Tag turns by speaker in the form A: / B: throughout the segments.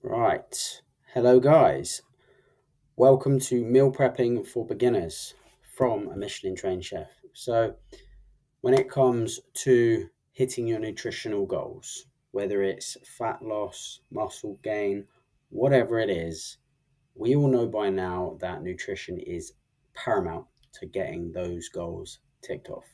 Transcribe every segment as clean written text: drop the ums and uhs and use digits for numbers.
A: Right. Hello, guys. Welcome to Meal Prepping for Beginners from a Michelin trained chef. So, when it comes to hitting your nutritional goals, whether it's fat loss, muscle gain, whatever it is, we all know by now that nutrition is paramount to getting those goals ticked off.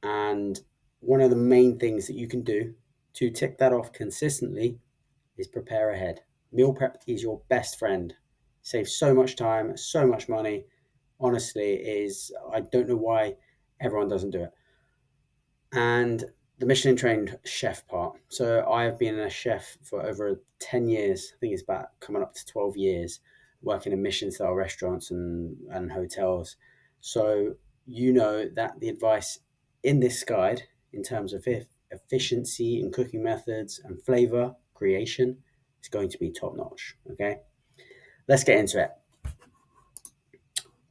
A: And one of the main things that you can do to tick that off consistently is prepare ahead. Meal prep is your best friend. Saves so much time, so much money. Honestly, is I don't know why everyone doesn't do it. And the Michelin trained chef part. So I have been a chef for over 10 years. I think it's about coming up to 12 years working in Michelin style restaurants and hotels. So you know that the advice in this guide in terms of efficiency in cooking methods and flavor creation is going to be top notch. Okay, let's get into it.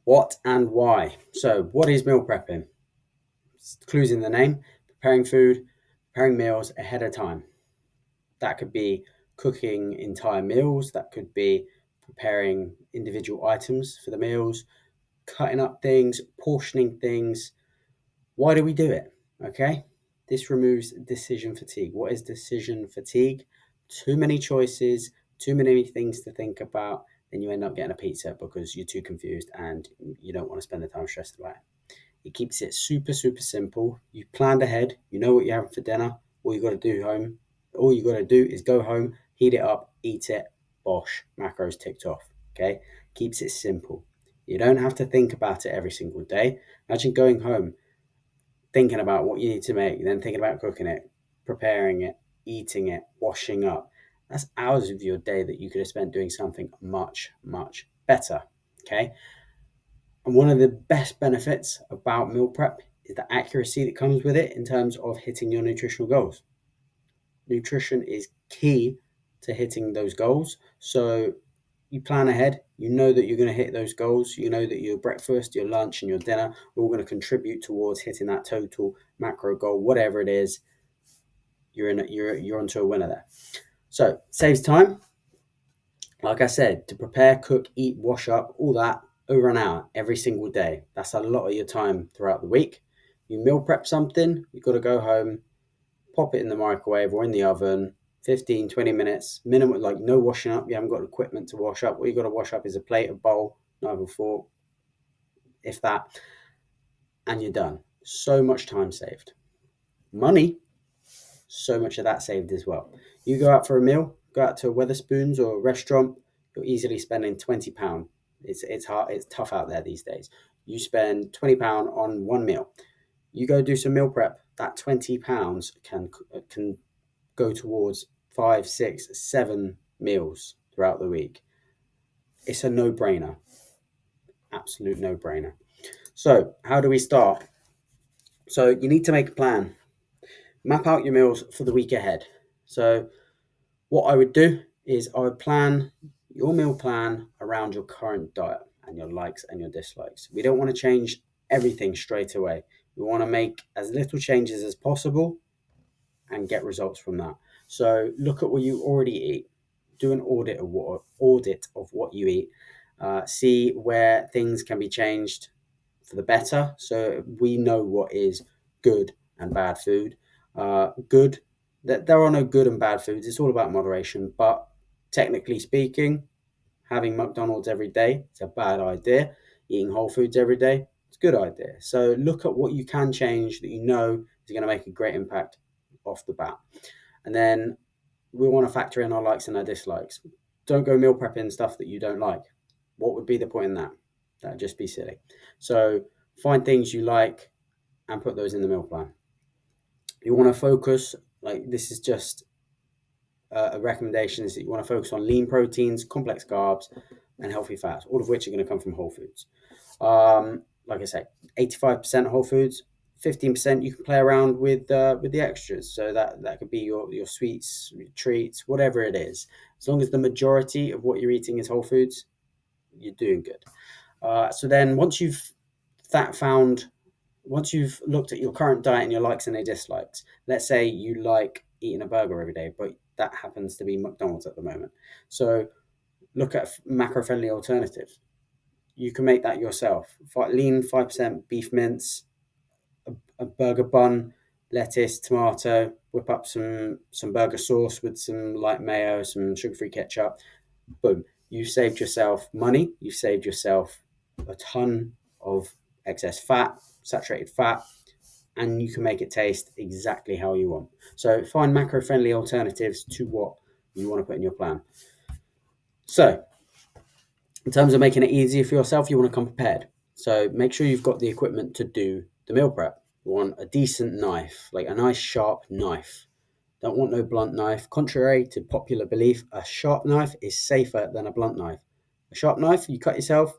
A: What and why? So, what is meal prepping? Clues in the name: preparing food, preparing meals ahead of time. That could be cooking entire meals, that could be preparing individual items for the meals, cutting up things, portioning things. Why do we do it? Okay, this removes decision fatigue. What is decision fatigue? Too many choices, too many things to think about, then you end up getting a pizza because you're too confused and you don't want to spend the time stressed about it. It keeps it super, super simple. You planned ahead. You know what you're having for dinner. All you got to do home. All you got to do is go home, heat it up, eat it. Bosh, macros ticked off. Okay, keeps it simple. You don't have to think about it every single day. Imagine going home, thinking about what you need to make, then thinking about cooking it, preparing it, eating it, washing up. That's hours of your day that you could have spent doing something much, much better. Okay, and one of the best benefits about meal prep is the accuracy that comes with it in terms of hitting your nutritional goals. Nutrition is key to hitting those goals. So you plan ahead, you know that you're going to hit those goals, you know that your breakfast, your lunch, and your dinner are all going to contribute towards hitting that total macro goal, whatever it is. You're onto a winner there. So saves time. Like I said, to prepare, cook, eat, wash up, all that over an hour every single day. That's a lot of your time throughout the week. You meal prep something, you've got to go home, pop it in the microwave or in the oven, 15, 20 minutes, minimum, like no washing up. You haven't got equipment to wash up. What you got to wash up is a plate, a bowl, knife and fork, if that, and you're done. So much time saved. Money, so much of that saved as well. You go out for a meal, go out to a Weatherspoons or a restaurant, you're easily spending £20. It's hard, it's tough out there these days. You spend £20 on one meal. You go do some meal prep. That £20 can go towards 5, 6, 7 meals throughout the week. It's a no brainer, absolute no brainer. So, how do we start? So, you need to make a plan. Map out your meals for the week ahead. So, what I would do is I would plan your meal plan around your current diet and your likes and your dislikes. We don't want to change everything straight away. We want to make as little changes as possible and get results from that. So look at what you already eat. Do an audit of what you eat. See where things can be changed for the better. So we know what is good and bad food. Good that there are no good and bad foods. It's all about moderation. But technically speaking, having McDonald's every day is a bad idea. Eating whole foods every day, it's a good idea. So look at what you can change that you know is going to make a great impact off the bat. And then we want to factor in our likes and our dislikes. Don't go meal prepping stuff that you don't like. What would be the point in that? That'd just be silly. So find things you like and put those in the meal plan. You want to focus, like this is just a recommendation, is that you want to focus on lean proteins, complex carbs, and healthy fats, all of which are going to come from whole foods. Like I say, 85% whole foods, 15% you can play around with the extras. So that could be your sweets, your treats, whatever it is. As long as the majority of what you're eating is whole foods, you're doing good. So then once you've looked at your current diet and your likes and your dislikes, let's say you like eating a burger every day, but that happens to be McDonald's at the moment. So look at macro-friendly alternatives. You can make that yourself. Lean 5% beef mince, a burger bun, lettuce, tomato, whip up some burger sauce with some light mayo, some sugar-free ketchup. Boom. You saved yourself money. You saved yourself a ton of excess fat, saturated fat, and you can make it taste exactly how you want. So find macro-friendly alternatives to what you want to put in your plan. So in terms of making it easier for yourself, you want to come prepared. So make sure you've got the equipment to do the meal prep. You want a decent knife, like a nice sharp knife. Don't want no blunt knife. Contrary to popular belief, a sharp knife is safer than a blunt knife. A sharp knife, you cut yourself,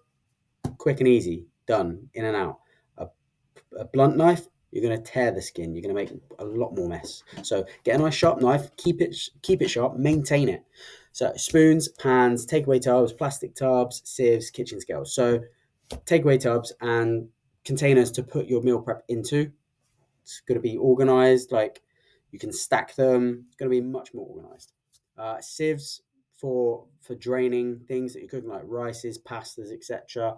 A: quick and easy, done, in and out. A blunt knife, you're going to tear the skin. You're going to make a lot more mess. So get a nice sharp knife, keep it sharp, maintain it. So spoons, pans, takeaway tubs, plastic tubs, sieves, kitchen scales. So takeaway tubs and containers to put your meal prep into. It's going to be organized, like you can stack them. It's going to be much more organized. Sieves for draining things that you're cooking, like rices, pastas, etc.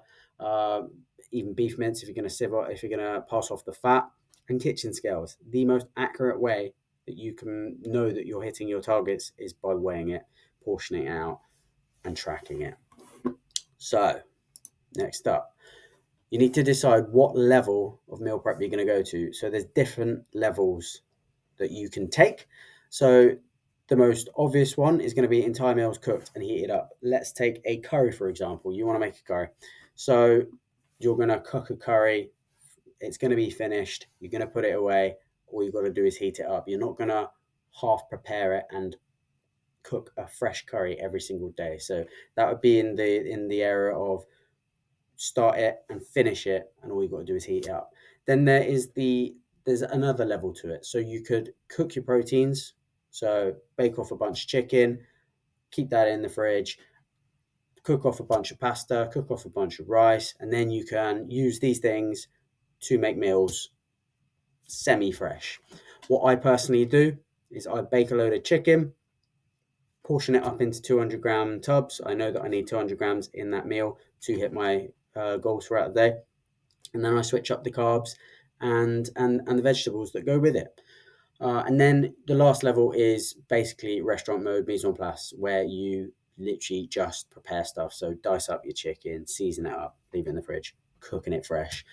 A: Even beef mince if you're going to sieve, if you're going to pass off the fat. And kitchen scales. The most accurate way that you can know that you're hitting your targets is by weighing it, portioning it out, and tracking it. So, next up, you need to decide what level of meal prep you're going to go to. So there's different levels that you can take. So the most obvious one is going to be entire meals cooked and heated up. Let's take a curry, for example. You want to make a curry. So you're going to cook a curry. It's going to be finished. You're going to put it away. All you've got to do is heat it up. You're not going to half prepare it and cook a fresh curry every single day. So that would be in the area of start it and finish it, and all you've got to do is heat it up. Then there's another level to it. So you could cook your proteins. So bake off a bunch of chicken, keep that in the fridge, cook off a bunch of pasta, cook off a bunch of rice, and then you can use these things to make meals semi-fresh. What I personally do is I bake a load of chicken, portion it up into 200-gram tubs. I know that I need 200 grams in that meal to hit my goals throughout the day, and then I switch up the carbs and the vegetables that go with it. And then the last level is basically restaurant mode, mise en place, where you literally just prepare stuff. So dice up your chicken, season it up, leave it in the fridge, cooking it fresh.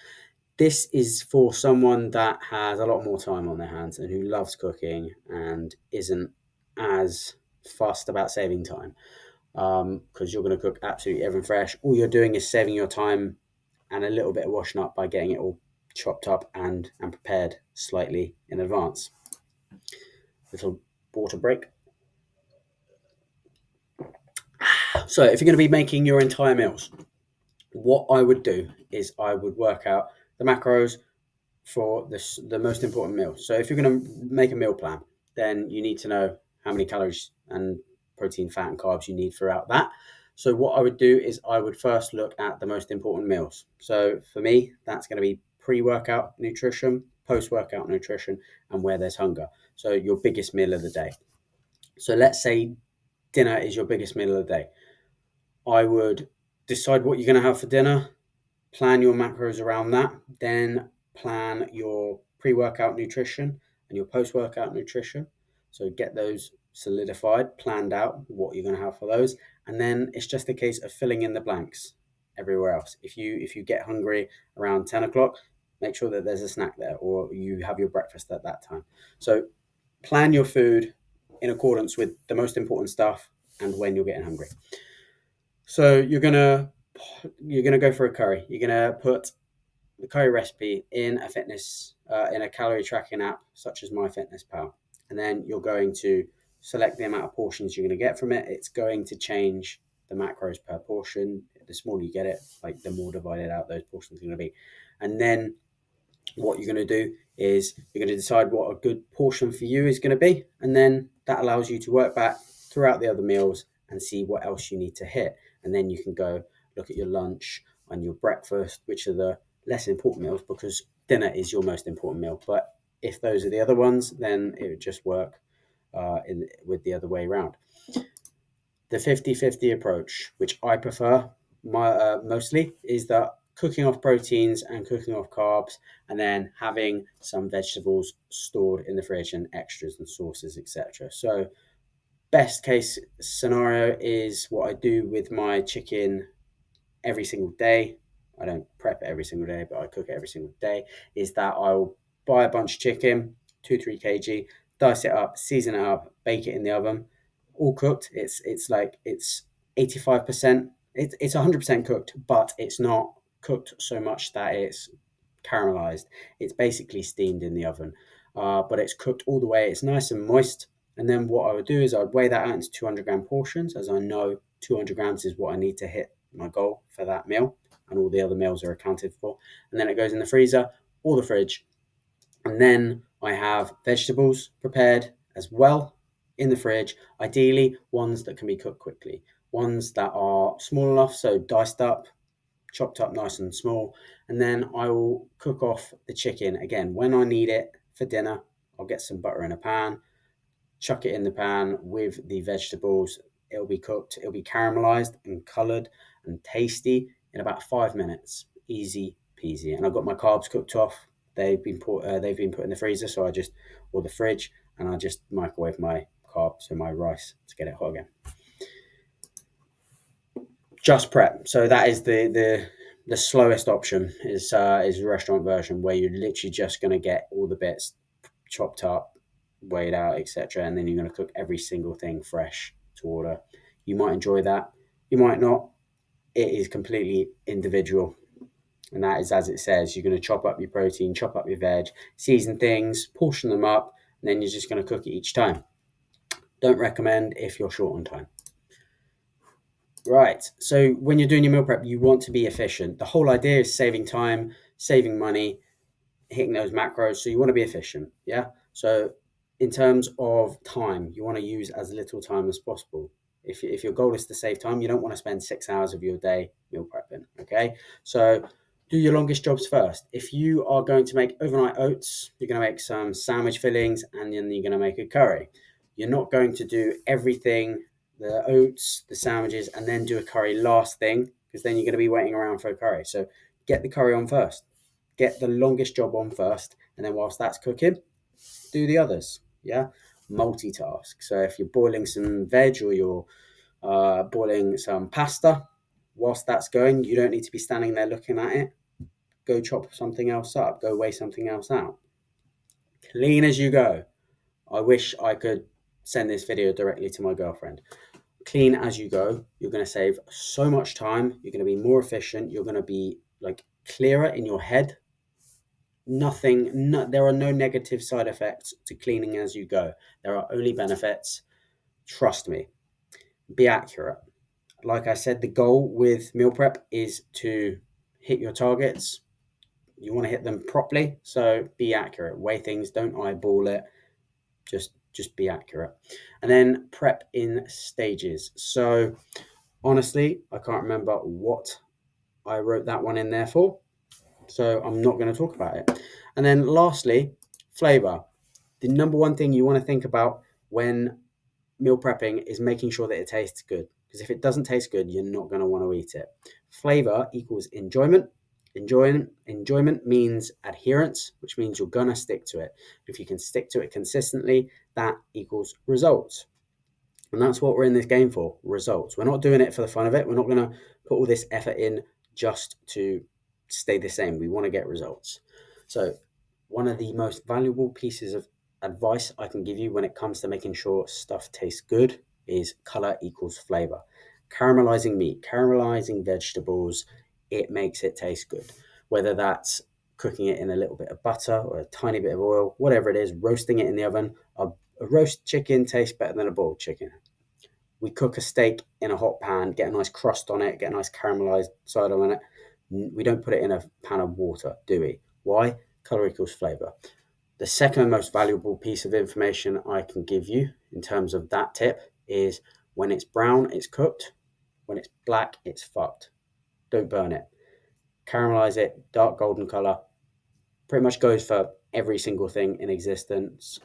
A: This is for someone that has a lot more time on their hands and who loves cooking and isn't as fussed about saving time, because you're going to cook absolutely everything fresh. All you're doing is saving your time and a little bit of washing up by getting it all chopped up and prepared slightly in advance. Little water break. So if you're going to be making your entire meals, what I would do is I would work out the macros for the most important meals. So if you're going to make a meal plan, then you need to know how many calories and protein, fat, and carbs you need throughout that. So what I would do is I would first look at the most important meals. So for me, that's going to be pre-workout nutrition, post-workout nutrition, and where there's hunger. So your biggest meal of the day. So let's say dinner is your biggest meal of the day. I would decide what you're going to have for dinner, plan your macros around that, then plan your pre-workout nutrition and your post-workout nutrition. So get those solidified, planned out, what you're going to have for those, and then it's just a case of filling in the blanks everywhere else. If you get hungry around 10 o'clock, make sure that there's a snack there, or you have your breakfast at that time. So plan your food in accordance with the most important stuff and when you're getting hungry. So you're gonna go for a curry. You're gonna put the curry recipe in a fitness in a calorie tracking app such as MyFitnessPal, and then you're going to select the amount of portions you're going to get from it. It's going to change the macros per portion. The smaller you get it, like the more divided out those portions are going to be. And then what you're going to do is you're going to decide what a good portion for you is going to be, and then that allows you to work back throughout the other meals and see what else you need to hit. And then you can go look at your lunch and your breakfast, which are the less important meals, because dinner is your most important meal. But if those are the other ones, then it would just work with the other way around. The 50-50 approach, which I prefer mostly, is that cooking off proteins and cooking off carbs, and then having some vegetables stored in the fridge and extras and sauces, etc. So best case scenario is what I do with my chicken every single day. I don't prep it every single day, but I cook it every single day. Is that I'll buy a bunch of chicken, 2-3 kg, dice it up, season it up, bake it in the oven, all cooked. It's 85%. It's 100% cooked, but it's not cooked so much that it's caramelized. It's basically steamed in the oven, but it's cooked all the way. It's nice and moist. And then what I would do is I'd weigh that out into 200-gram portions, as I know 200 grams is what I need to hit my goal for that meal, and all the other meals are accounted for. And then it goes in the freezer or the fridge. And then I have vegetables prepared as well in the fridge, ideally ones that can be cooked quickly, ones that are small enough, so diced up, chopped up nice and small. And then I will cook off the chicken again when I need it for dinner. I'll get some butter in a pan, chuck it in the pan with the vegetables. It'll be cooked, it'll be caramelized and colored and tasty in about 5 minutes. Easy peasy. And I've got my carbs cooked off. They've been put in the freezer, so or the fridge, and I just microwave my carbs and my rice to get it hot again. Just prep. So that is the slowest option is the restaurant version, where you're literally just going to get all the bits chopped up, weighed out, etc., and then you're going to cook every single thing fresh to order. You might enjoy that, you might not. It is completely individual, and that is as it says. You're going to chop up your protein, chop up your veg, season things, portion them up, and then you're just going to cook it each time. Don't recommend if you're short on time. Right, so when you're doing your meal prep, you want to be efficient. The whole idea is saving time, saving money, hitting those macros. So you want to be efficient, yeah? So in terms of time, you want to use as little time as possible. If your goal is to save time, you don't want to spend 6 hours of your day meal prepping, okay? So do your longest jobs first. If you are going to make overnight oats, you're going to make some sandwich fillings, and then you're going to make a curry. You're not going to do everything, the oats, the sandwiches, and then do a curry last thing, because then you're going to be waiting around for a curry. So get the curry on first. Get the longest job on first, and then whilst that's cooking, do the others. Yeah, multitask. So if you're boiling some veg, or you're boiling some pasta, whilst that's going, you don't need to be standing there looking at it. Go chop something else up. Go weigh something else out. Clean as you go. I wish I could send this video directly to my girlfriend. Clean as you go. You're going to save so much time. You're going to be more efficient. You're going to be clearer in your head. There are no negative side effects to cleaning as you go. There are only benefits. Trust me. Be accurate. Like I said, the goal with meal prep is to hit your targets. You want to hit them properly, so be accurate. Weigh things, don't eyeball it. Just be accurate. And then prep in stages. So honestly, I can't remember what I wrote that one in there for, so I'm not going to talk about it. And then lastly, flavor. The number one thing you want to think about when meal prepping is making sure that it tastes good, because if it doesn't taste good, you're not going to want to eat it. Flavor equals enjoyment. Enjoyment means adherence, which means you're going to stick to it. If you can stick to it consistently, that equals results. And that's what we're in this game for, results. We're not doing it for the fun of it. We're not going to put all this effort in just to stay the same. We want to get results. So one of the most valuable pieces of advice I can give you when it comes to making sure stuff tastes good is color equals flavor. Caramelizing meat, caramelizing vegetables, it makes it taste good. Whether that's cooking it in a little bit of butter or a tiny bit of oil, whatever it is, roasting it in the oven. A roast chicken tastes better than a boiled chicken. We cook a steak in a hot pan, get a nice crust on it, get a nice caramelized side on it. We don't put it in a pan of water, do we? Why? Color equals flavor. The second most valuable piece of information I can give you in terms of that tip is when it's brown, it's cooked. When it's black, it's fucked. Don't burn it. Caramelize it, dark golden color. Pretty much goes for every single thing in existence.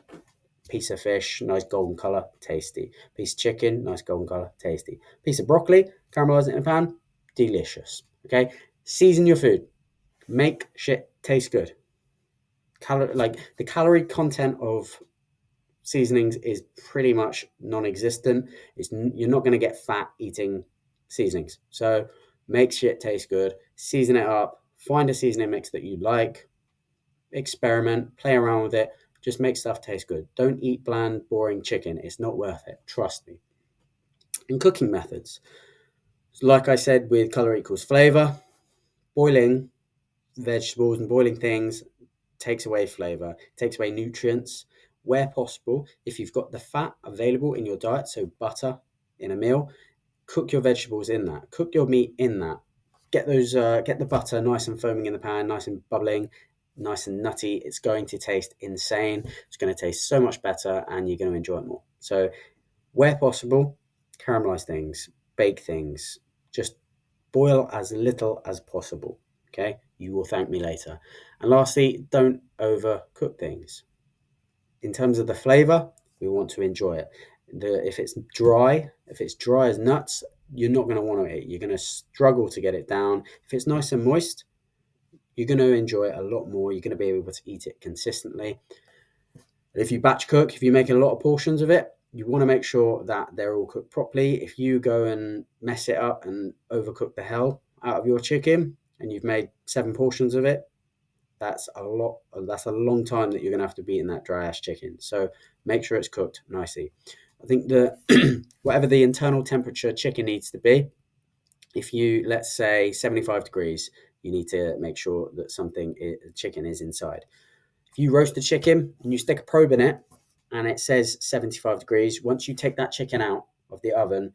A: Piece of fish, nice golden color, tasty. Piece of chicken, nice golden color, tasty. Piece of broccoli, caramelize it in a pan, delicious. Okay, season your food. Make shit taste good. Like the calorie content of seasonings is pretty much non-existent. You're not going to get fat eating seasonings. So make shit taste good. Season it up. Find a seasoning mix that you like. Experiment. Play around with it. Just make stuff taste good. Don't eat bland, boring chicken. It's not worth it. Trust me. And cooking methods. Like I said, with color equals flavor, boiling vegetables and boiling things takes away flavor, takes away nutrients. Where possible, if you've got the fat available in your diet, so butter in a meal, cook your vegetables in that. Cook your meat in that. Get the butter nice and foaming in the pan, nice and bubbling, nice and nutty. It's going to taste insane. It's going to taste so much better, and you're going to enjoy it more. So, where possible, caramelize things, bake things, just boil as little as possible. Okay, you will thank me later. And lastly, don't overcook things. In terms of the flavor, we want to enjoy it. If it's dry as nuts, you're not going to want to eat. You're going to struggle to get it down. If it's nice and moist, you're going to enjoy it a lot more. You're going to be able to eat it consistently. If you batch cook, if you make a lot of portions of it, you want to make sure that they're all cooked properly. If you go and mess it up and overcook the hell out of your chicken and you've made 7 portions of it, that's a lot. That's a long time that you're going to have to be eating that dry ass chicken. So make sure it's cooked nicely. I think that whatever the internal temperature chicken needs to be, if you, let's say 75 degrees, you need to make sure that chicken is inside. If you roast the chicken and you stick a probe in it and it says 75 degrees, once you take that chicken out of the oven,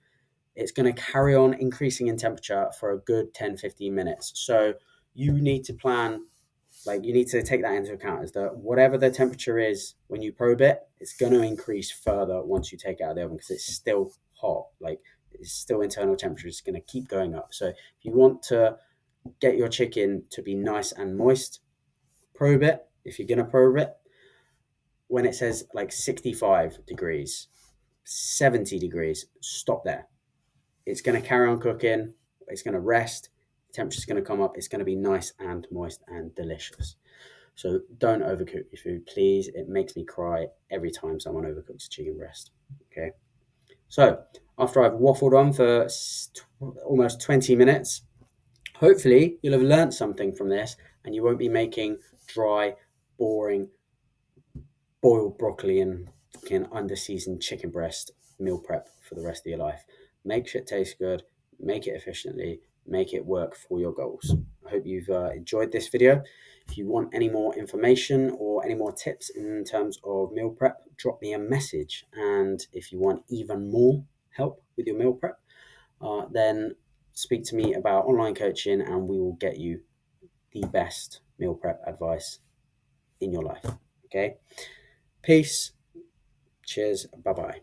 A: it's going to carry on increasing in temperature for a good 10-15 minutes. So you need to plan, like you need to take that into account, is that whatever the temperature is when you probe it, it's going to increase further once you take it out of the oven because it's still hot. Like it's still internal temperature. It's going to keep going up. So if you want to get your chicken to be nice and moist, probe it. If you're going to probe it, when it says like 65 degrees, 70 degrees, stop there. It's going to carry on cooking. It's going to rest. The temperature's going to come up. It's going to be nice and moist and delicious. So don't overcook your food, please. It makes me cry every time someone overcooks a chicken breast. Okay. So after I've waffled on for almost 20 minutes, hopefully you'll have learned something from this and you won't be making dry, boring, boiled broccoli and under-seasoned chicken breast meal prep for the rest of your life. Make shit taste good, make it efficiently, make it work for your goals. I hope you've enjoyed this video. If you want any more information or any more tips in terms of meal prep, drop me a message. And if you want even more help with your meal prep, then speak to me about online coaching and we will get you the best meal prep advice in your life. Okay? Peace. Cheers. Bye-bye.